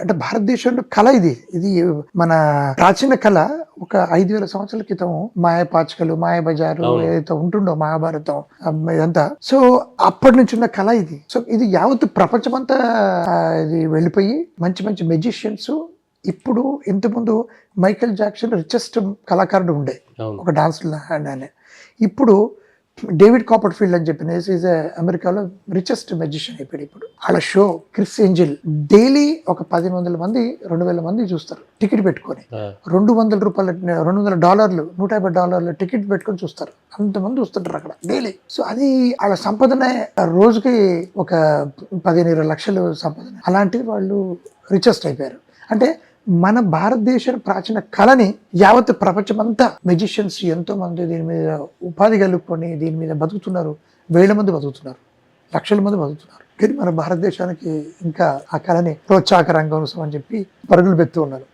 అంటే భారతదేశంలో కళ ఇది. ఇది మన ప్రాచీన కళ. ఒక 5000 సంవత్సరాల క్రితం మాయపాచికలు, మాయాబజారు అవును. ఏదైతే ఉంటుండో మహాభారతం ఇదంతా. సో అప్పటి నుంచి ఉన్న కళ ఇది. సో ఇది యావత్ ప్రపంచమంతా ఇది వెళ్ళిపోయి మంచి మంచి మెజిషియన్స్. ఇప్పుడు ఇంతకుముందు మైకేల్ జాక్సన్ రిచెస్ట్ కళాకారుడు ఉండే, అవును. ఒక డాన్స్ హ్యాండ్ ఆయన. ఇప్పుడు డేవిడ్ కాపర్ఫీల్డ్ అని చెప్పిన ఈజ్ అమెరికాలో రిచెస్ట్ మెజిషియన్ అయిపోయాడు. ఇప్పుడు వాళ్ళ షో క్రిస్ ఏంజల్ డైలీ ఒక 1500 మంది 2000 మంది చూస్తారు టికెట్ పెట్టుకొని. ఆ, $200 $150 $150 టికెట్ పెట్టుకొని చూస్తారు. అంతమంది చూస్తుంటారు అక్కడ డైలీ. సో అది వాళ్ళ సంపదనే రోజుకి ఒక 15-20 లక్షలు సంపదన. అలాంటివి వాళ్ళు రిచెస్ట్ అయిపోయారు. అంటే మన భారతదేశం ప్రాచీన కళని యావత్ ప్రపంచమంతా మెజిషియన్స్ ఎంతో మంది దీని మీద ఉపాధి కలుపుకొని దీని మీద బతుకుతున్నారు. 1000 మంది బతుకుతున్నారు, లక్షల మంది బతుకుతున్నారు. కానీ మన భారతదేశానికి ఇంకా ఆ కళని ప్రోత్సాహక రంగం అని చెప్పి పరుగులు పెడుతూ ఉన్నారు.